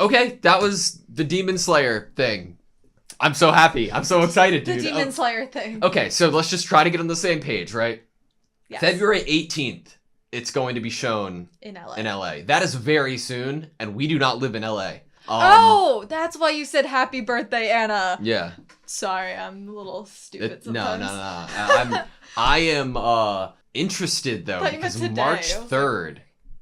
Okay, that was the Demon Slayer thing. I'm so happy. I'm so excited, dude. The Demon Slayer thing. Okay, so let's just try to get on the same page, right? Yes. February 18th, it's going to be shown in LA. In LA. That is very soon, and we do not live in LA. Oh, that's why you said happy birthday, Anna. Yeah. Sorry, I'm a little stupid sometimes. No. I am interested, though, because March 3rd,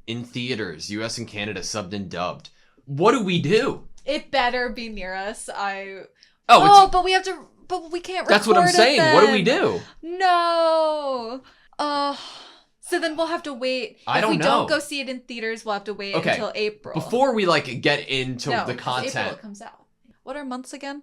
in theaters, US and Canada, subbed and dubbed. What do we do? It better be near us. But we have to... But we can't record. That's what I'm saying. What do we do? No. So then we'll have to wait. I don't know. If we don't go see it in theaters, we'll have to wait until April. Before we get into the content. April it comes out. What are months again?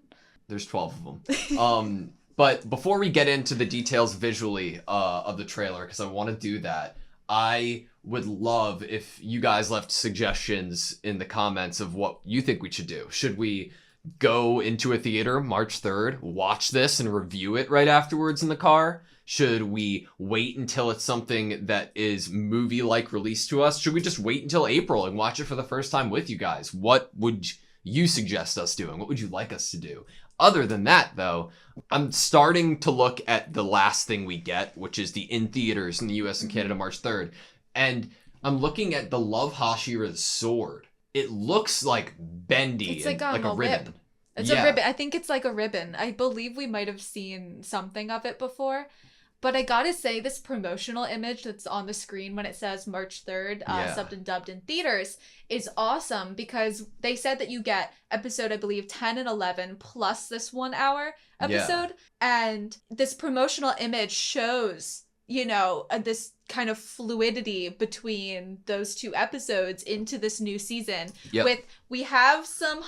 There's 12 of them. But before we get into the details visually of the trailer, because I want to do that, I would love if you guys left suggestions in the comments of what you think we should do. Should we go into a theater March 3rd, watch this and review it right afterwards in the car? Should we wait until it's something that is movie-like released to us? Should we just wait until April and watch it for the first time with you guys? What would you suggest us doing? What would you like us to do? Other than that, though, I'm starting to look at the last thing we get, which is the in theaters in the US and Canada March 3rd. And I'm looking at the Love Hashira's sword. It looks like bendy. It's like a ribbon. It's a ribbon. I think it's like a ribbon. I believe we might have seen something of it before. But I gotta say, this promotional image that's on the screen when it says March 3rd, subbed and dubbed in theaters, is awesome because they said that you get episode, I believe, 10 and 11 plus this 1 hour episode. Yeah. And this promotional image shows, this kind of fluidity between those two episodes into this new season. Yep. We have some...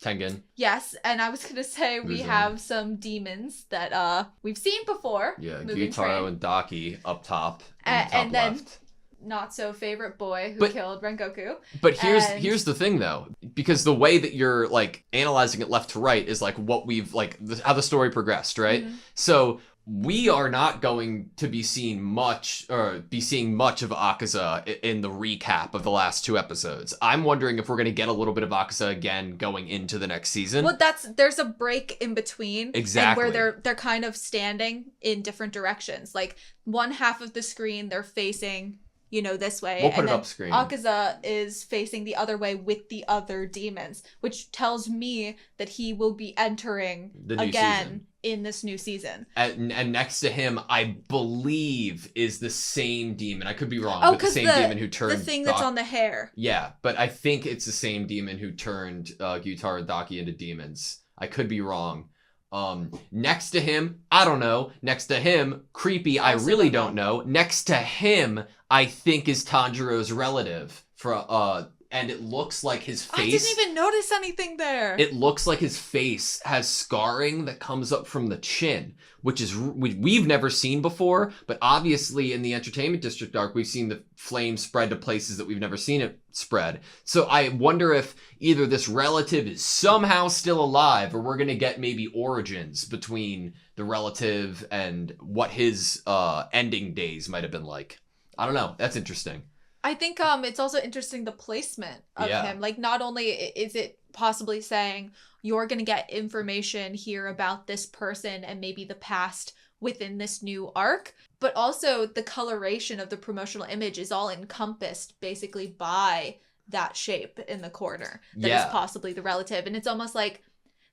Tengen. Yes, and I was going to say we have some demons that we've seen before. Yeah, Gyutaro and Daki up top and then left. Not so favorite boy who killed Rengoku. But here's the thing though, because the way that you're analyzing it left to right is what we've how the story progressed, right? Mm-hmm. So we are not going to be seeing much of Akaza in the recap of the last 2 episodes. I'm wondering if we're going to get a little bit of Akaza again going into the next season. Well, there's a break in between. Exactly. And where they're kind of standing in different directions. One half of the screen, they're facing, this way. We'll put it up screen. Akaza is facing the other way with the other demons, which tells me that he will be entering the new season. In this new season. And next to him, I believe, is the same demon. I could be wrong, but the same demon who turned... The thing that's on the hair. Yeah, but I think it's the same demon who turned Gyutaro and Daki into demons. I could be wrong. Next to him, I don't know. Next to him, creepy, I really don't know. Next to him, I think is Tanjiro's relative. And it looks like his face... I didn't even notice anything there. It looks like his face has scarring that comes up from the chin, which we've never seen before. But obviously in the Entertainment District arc, we've seen the flame spread to places that we've never seen it spread. So I wonder if either this relative is somehow still alive, or we're going to get maybe origins between the relative and what his ending days might have been like. I don't know. That's interesting. I think it's also interesting the placement of him. Not only is it possibly saying you're going to get information here about this person and maybe the past within this new arc, but also the coloration of the promotional image is all encompassed basically by that shape in the corner that is possibly the relative. And it's almost like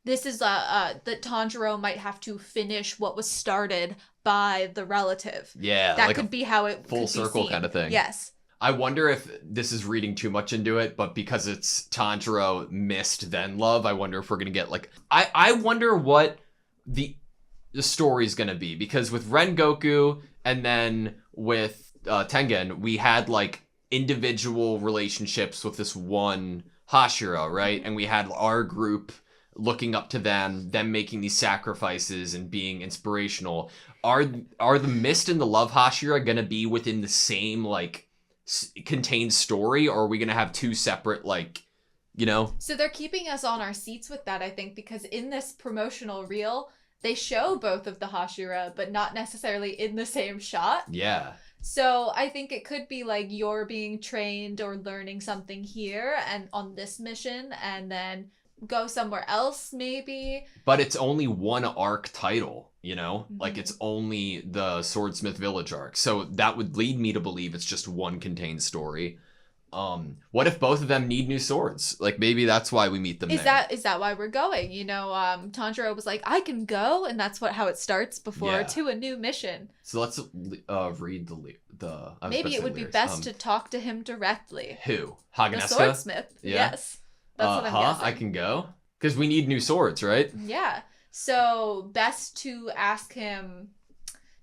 this is that Tanjiro might have to finish what was started by the relative. Yeah. That could be how it full circle kind of thing. Yes. I wonder if this is reading too much into it, but because it's Tanjiro missed then love, I wonder if we're going to get I wonder what the story's going to be, because with Rengoku and then with Tengen, we had individual relationships with this one Hashira, right? And we had our group looking up to them making these sacrifices and being inspirational. Are the Mist and the Love Hashira going to be within the same contained story, or are we gonna have 2 separate So they're keeping us on our seats with that, I think, because in this promotional reel they show both of the Hashira but not necessarily in the same shot. Yeah. So I think it could be like you're being trained or learning something here and on this mission, and then go somewhere else maybe. But it's only one arc title, you know? Like it's only the Swordsmith Village arc. So that would lead me to believe it's just one contained story. What if both of them need new swords? Like maybe that's why we meet them there. Is that why we're going? You know, Tanjiro was like, I can go, and that's how it starts before to a new mission. So let's read the maybe it would be best to talk to him directly. Who? Hagenessa? The swordsmith. Yeah. Yes. That's what I'm guessing. I can go? Because we need new swords, right? Yeah. So best to ask him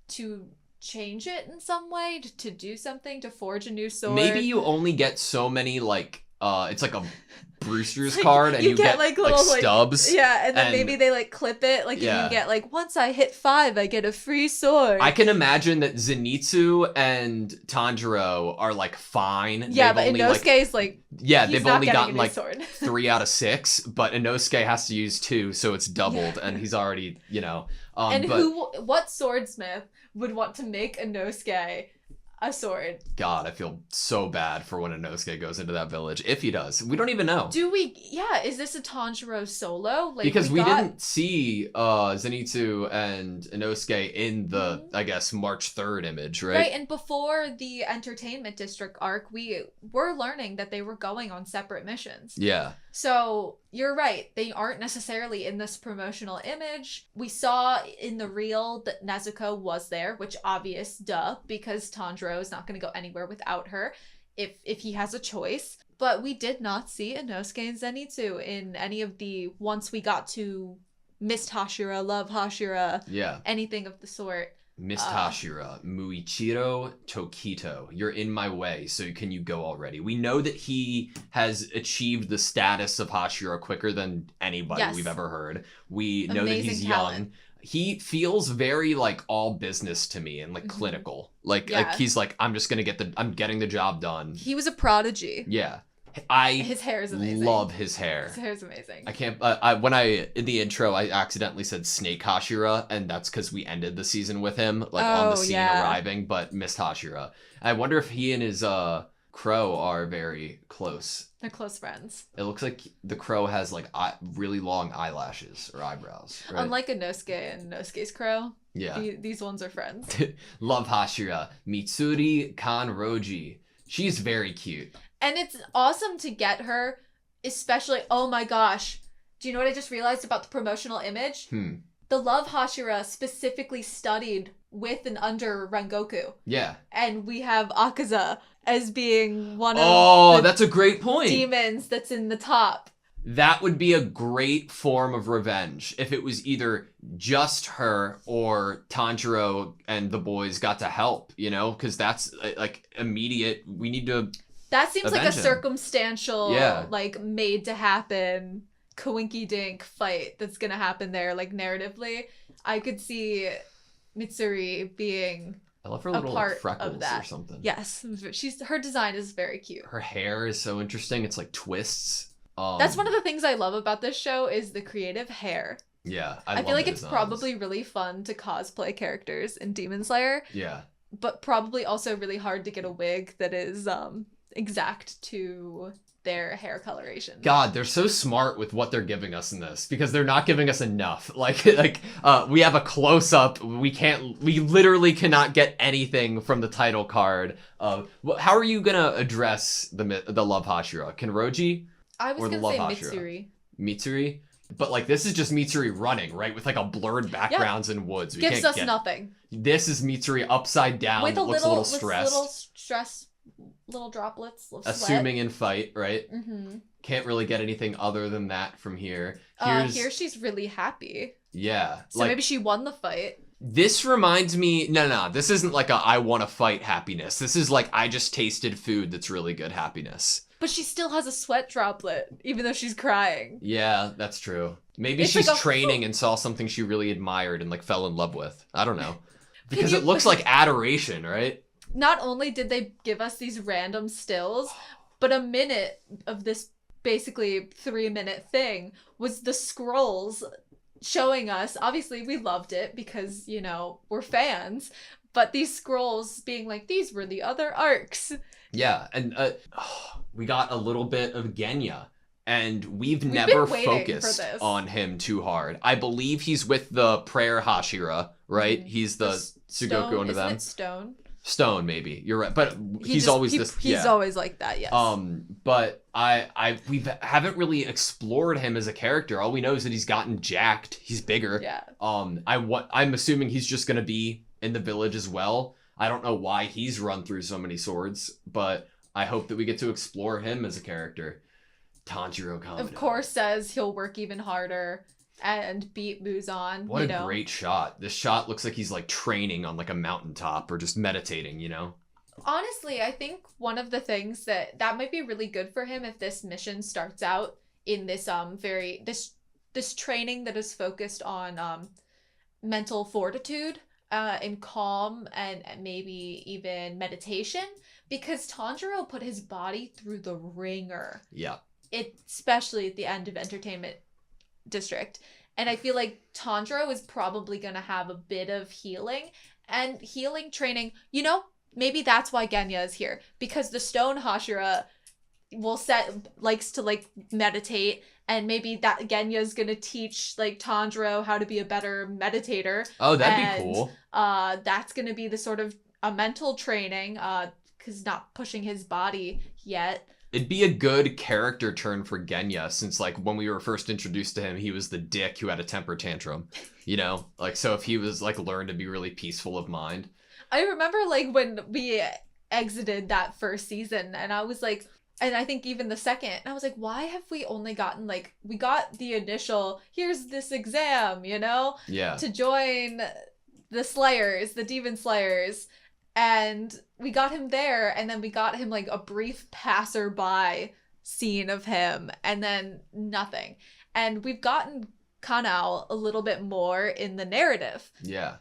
to change it in some way, to do something, to forge a new sword. Maybe you only get so many, like, it's like a Brewster's card, and you get like little stubs. Yeah, and then maybe they like clip it. Like you get like, once I hit 5, I get a free sword. I can imagine that Zenitsu and Tanjiro are like fine. Yeah, but Inosuke's like, they've only gotten like 3 out of 6, but Inosuke has to use 2, so it's doubled, and he's already, you know. What swordsmith would want to make Inosuke a sword? God, I feel so bad for when Inosuke goes into that village. If he does. We don't even know. Do we? Yeah, is this a Tanjiro solo? Like, because we didn't see Zenitsu and Inosuke in the, I guess, March 3rd image, right? Right, and before the Entertainment District arc, we were learning that they were going on separate missions. Yeah. So, you're right. They aren't necessarily in this promotional image. We saw in the reel that Nezuko was there, which obvious, duh, because Tanjiro is not going to go anywhere without her if he has a choice. But we did not see Inosuke and Zenitsu in any of the, once we got to Mist Hashira, Love Hashira, anything of the sort. Mist Hashira, Muichiro Tokito, you're in my way, so can you go already? We know that he has achieved the status of Hashira quicker than anybody we've ever heard. We know that he's young. He feels very like all business to me and like clinical. Like he's like, I'm just gonna I'm getting the job done. He was a prodigy. Yeah. His hair is amazing. Love his hair. His hair is amazing. I can't. In the intro, I accidentally said Snake Hashira, and that's because we ended the season with him, like on the scene arriving. But Mist Hashira. I wonder if he and his crow are very close. They're close friends. It looks like the crow has like really long eyelashes or eyebrows. Right? Unlike Inosuke and Inosuke's crow. Yeah. These ones are friends. Love Hashira. Mitsuri Kanroji. She's very cute. And it's awesome to get her, especially, oh my gosh. Do you know what I just realized about the promotional image? The Love Hashira specifically studied with and under Rengoku. Yeah. And we have Akaza as being one of that's a great point. Demons that's in the top. That would be a great form of revenge if it was either just her or Tanjiro and the boys got to help, you know? Because that's like immediate. We need to... That seems like a circumstantial, like made to happen, coinky dink fight that's gonna happen there, like narratively. I could see Mitsuri being I love her little freckles or something. Yes, her design is very cute. Her hair is so interesting. It's like twists. That's one of the things I love about this show is the creative hair. Yeah, I feel like it's probably really fun to cosplay characters in Demon Slayer. Yeah, but probably also really hard to get a wig that is exact to their hair coloration. God, they're so smart with what they're giving us in this because they're not giving us enough. Like we have a close up. We literally cannot get anything from the title card. How are you gonna address the Love Hashira? Kenroji? I was gonna say Mitsuri. Mitsuri? But like this is just Mitsuri running, right? With like a blurred backgrounds in woods. We Gives us nothing. This is Mitsuri upside down. With looks a little stressed. Little stress. Little droplets of sweat. Assuming in fight, right? Mm-hmm. Can't really get anything other than that from here. Here she's really happy. Yeah. So maybe she won the fight. This reminds me... No. This isn't like a I want to fight happiness. This is like I just tasted food that's really good happiness. But she still has a sweat droplet, even though she's crying. Yeah, that's true. Maybe she's like training and saw something she really admired and like fell in love with. I don't know. Because it looks like adoration, right? Not only did they give us these random stills, but a minute of this basically 3-minute thing was the scrolls showing us. Obviously, we loved it because, you know, we're fans. but these scrolls being like, these were the other arcs. Yeah, and we got a little bit of Genya, and we've never focused on him too hard. I believe he's with the prayer Hashira, right? He's the Sugoku under them. Stone, maybe. You're right, but he's always like that, yes. But we haven't really explored him as a character. All we know is that he's gotten jacked. He's bigger. Yeah. I'm assuming he's just gonna be in the village as well. I don't know why he's run through so many swords, but I hope that we get to explore him as a character. Tanjiro Kamado, of course, says he'll work even harder and beat Muzan. What a great shot. This shot looks like he's like training on like a mountaintop or just meditating, you know? Honestly, I think one of the things that might be really good for him if this mission starts out in this this training that is focused on mental fortitude and calm and maybe even meditation, because Tanjiro put his body through the ringer. Yeah. Especially at the end of Entertainment District. And I feel like Tanjiro is probably going to have a bit of healing and healing training. You know, maybe that's why Genya is here, because the Stone Hashira likes to like meditate, and maybe that Genya's going to teach like Tanjiro how to be a better meditator. Oh, that'd be cool. That's going to be the sort of a mental training, cuz not pushing his body yet. It'd be a good character turn for Genya, since like when we were first introduced to him, he was the dick who had a temper tantrum, you know? Like, so if he was like learned to be really peaceful of mind. I remember like when we exited that first season, and I was like, and I think even the second, and I was like, why have we only gotten like, we got the initial, here's this exam, you know? Yeah. To join the Slayers, the Demon Slayers. And we got him there, and then we got him like a brief passerby scene of him, and then nothing. And we've gotten Kanao a little bit more in the narrative. Yeah.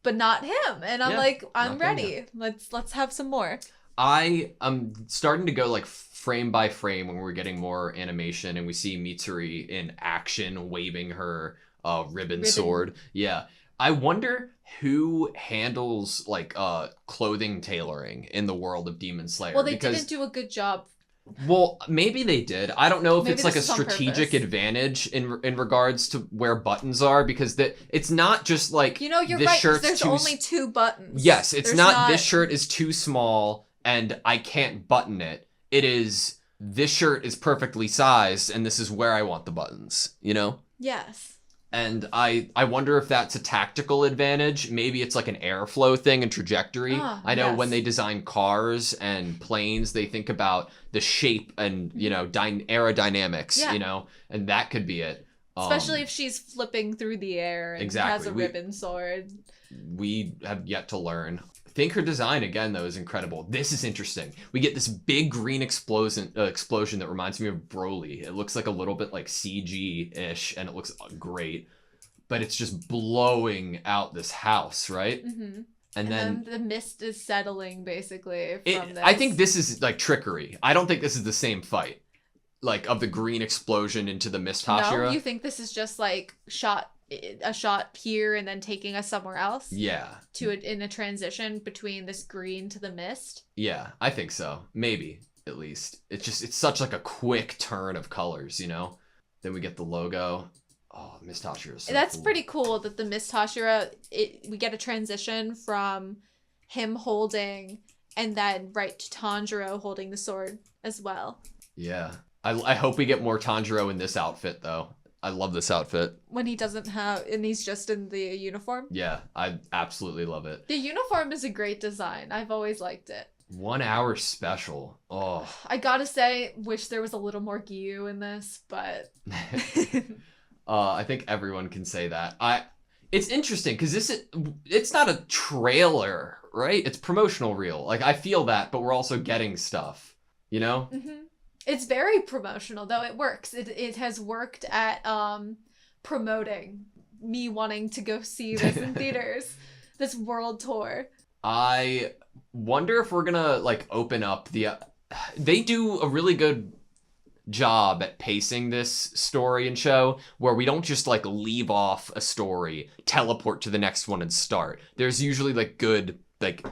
But not him. And I'm like, I'm ready. Let's have some more. I'm starting to go like frame by frame when we're getting more animation and we see Mitsuri in action waving her ribbon sword. Yeah. I wonder who handles like clothing tailoring in the world of Demon Slayer. Well, they didn't do a good job. Well, maybe they did. I don't know if it's like a strategic advantage in regards to where buttons are, because it's not just like, you know, you're right, there's only 2 buttons. Yes, it's not this shirt is too small and I can't button it. It is, this shirt is perfectly sized and this is where I want the buttons, you know? Yes. And I wonder if that's a tactical advantage. Maybe it's like an airflow thing and trajectory. I know when they design cars and planes, they think about the shape and, you know, aerodynamics, you know, and that could be it. Especially if she's flipping through the air and has a ribbon sword. We have yet to learn. I think her design, again, though, is incredible. This is interesting. We get this big green explosion that reminds me of Broly. It looks like a little bit like CG-ish, and it looks great. But it's just blowing out this house, right? Mm-hmm. And then the mist is settling, basically, from this. I think this is, like, trickery. I don't think this is the same fight. Like, of the green explosion into the mist Hashira. No? You think this is just, like, a shot here and then taking us somewhere else? Yeah. In a transition between this green to the mist? Yeah, I think so. Maybe, at least. It's such like a quick turn of colors, you know? Then we get the logo. Oh, Mist Hashira is so That's cool. pretty cool that the Mist Hashira, we get a transition from him holding and then right to Tanjiro holding the sword as well. Yeah. I hope we get more Tanjiro in this outfit, though. I love this outfit. When he doesn't have, and he's just in the uniform? Yeah, I absolutely love it. The uniform is a great design. I've always liked it. 1 hour special. Oh. I gotta say, wish there was a little more Gyu in this, but... I think everyone can say that. It's interesting, because it's not a trailer, right? It's promotional reel. Like, I feel that, but we're also getting stuff, you know? Mm-hmm. It's very promotional, though. It works. It has worked at promoting me wanting to go see this in theaters, this world tour. I wonder if we're gonna like open up they do a really good job at pacing this story and show, where we don't just like leave off a story, teleport to the next one and start. There's usually like good like,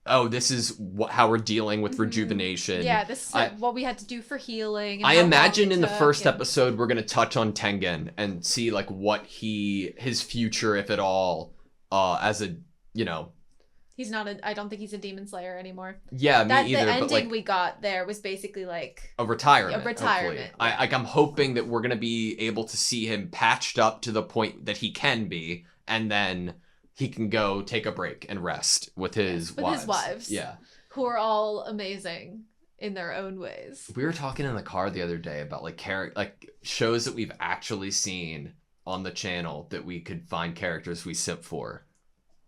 oh, this is how we're dealing with rejuvenation. Yeah, this is what we had to do for healing. And I imagine in the first episode we're gonna touch on Tengen and see like what his future, if at all, as a, you know. He's not I don't think he's a demon slayer anymore. Yeah, me either. The ending but, like, we got there was basically like a retirement. Yeah. I'm hoping that we're gonna be able to see him patched up to the point that he can be, and then he can go take a break and rest with his wives. Yeah. Who are all amazing in their own ways. We were talking in the car the other day about like shows that we've actually seen on the channel that we could find characters we simp for.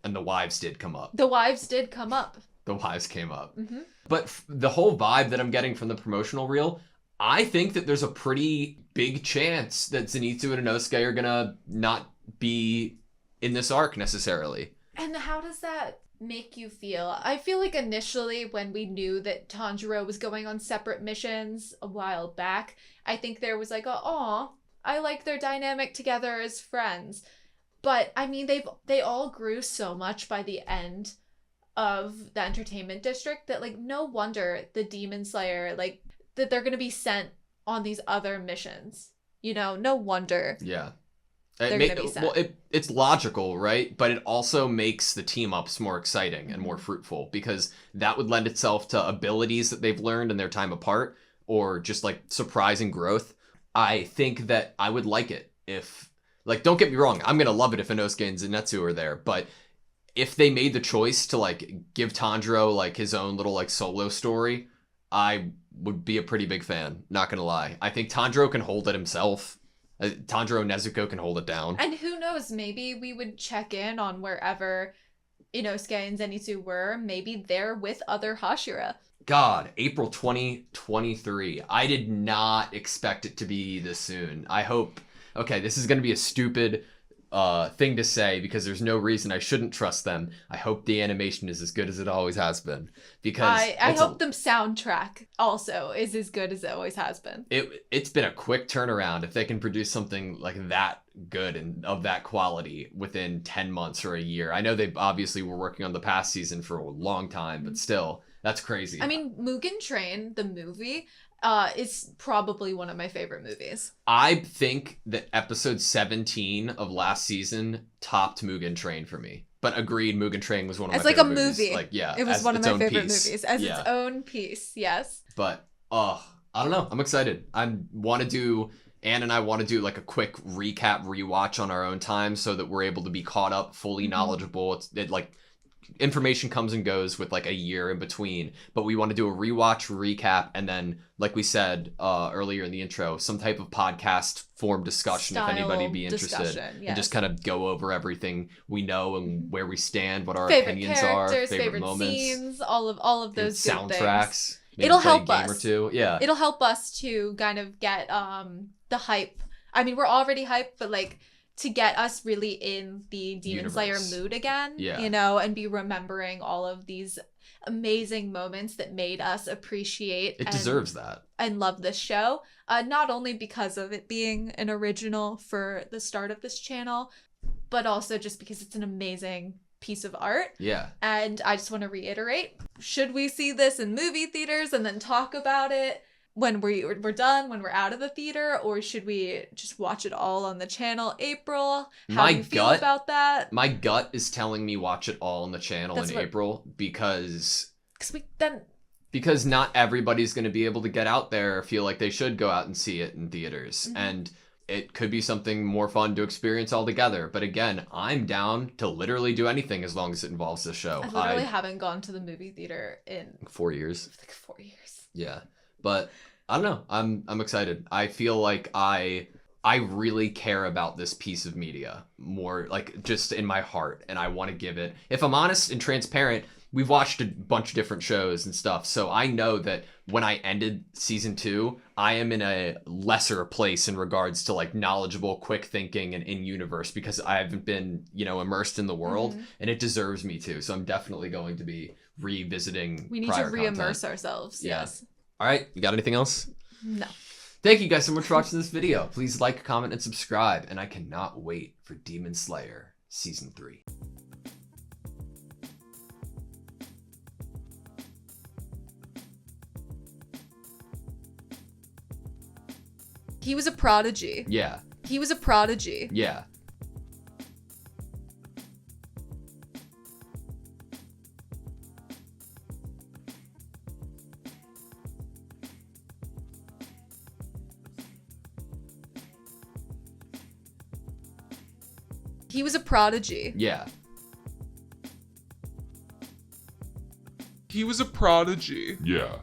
And the wives did come up. The wives did come up. The wives came up. Mm-hmm. But the whole vibe that I'm getting from the promotional reel, I think that there's a pretty big chance that Zenitsu and Inosuke are gonna not be in this arc necessarily. And how does that make you feel? I feel like initially when we knew that Tanjiro was going on separate missions a while back, I think there was like, I like their dynamic together as friends. But I mean, they all grew so much by the end of the entertainment district that like no wonder the Demon Slayer, like, that they're gonna be sent on these other missions. You know, no wonder. Yeah. They're gonna be sent. Well, it's logical, right? But it also makes the team ups more exciting and more fruitful, because that would lend itself to abilities that they've learned in their time apart, or just like surprising growth. I think that I would like it if, like, don't get me wrong, I'm gonna love it if Inosuke and Zenitsu are there, but if they made the choice to like give Tanjiro like his own little like solo story, I would be a pretty big fan, not gonna lie. I think Tanjiro can hold it himself. Tanjiro and Nezuko can hold it down. And who knows, maybe we would check in on wherever Inosuke and Zenitsu were. Maybe they're with other Hashira. God, April 2023. I did not expect it to be this soon. I hope... Okay, this is going to be a stupid thing to say because there's no reason I shouldn't trust them. I hope the animation is as good as it always has been. Because I hope the soundtrack also is as good as it always has been. It's been a quick turnaround. If they can produce something like that good and of that quality within 10 months or a year. I know they obviously were working on the past season for a long time, but still, that's crazy. I mean, Mugen Train, the movie... is probably one of my favorite movies. I think that episode 17 of last season topped Mugen Train for me. But agreed, Mugen Train was one of my favorite movies. It's like a movie. Like, yeah, it was one of my favorite movies. As its own piece, yes. But, I don't know. I'm excited. Anne and I want to do like a quick recap rewatch on our own time so that we're able to be caught up, fully knowledgeable. It like... information comes and goes with like a year in between, but we want to do a rewatch, recap, and then, like we said earlier in the intro, some type of podcast form discussion if anybody be interested, and just kind of go over everything we know and where we stand, what our opinions are, favorite moments, scenes, all of those soundtracks. It'll help us. Or two. Yeah, it'll help us to kind of get the hype. I mean, we're already hyped, but like, to get us really in the Demon Slayer mood again, you know, and be remembering all of these amazing moments that made us appreciate it deserves that and love this show, not only because of it being an original for the start of this channel, but also just because it's an amazing piece of art. Yeah. And I just want to reiterate, should we see this in movie theaters and then talk about it when we're done, when we're out of the theater, or should we just watch it all on the channel? April, how do you feel about that? My gut is telling me watch it all on the channel April because not everybody's going to be able to get out there or feel like they should go out and see it in theaters. And it could be something more fun to experience altogether. But again, I'm down to literally do anything as long as it involves the show. I literally haven't gone to the movie theater in 4 years. Like 4 years. Yeah. But I don't know. I'm excited. I feel like I really care about this piece of media more, like just in my heart, and I want to give it. If I'm honest and transparent, we've watched a bunch of different shows and stuff, so I know that when I ended season 2, I am in a lesser place in regards to like knowledgeable, quick thinking, and in universe because I haven't been, immersed in the world, and it deserves me to. So I'm definitely going to be revisiting. We need to re-immerse ourselves. Yeah. Yes. All right, you got anything else? No. Thank you guys so much for watching this video. Please like, comment, and subscribe. And I cannot wait for Demon Slayer Season 3. He was a prodigy. Yeah. He was a prodigy. Yeah. He was a prodigy. Yeah. He was a prodigy. Yeah.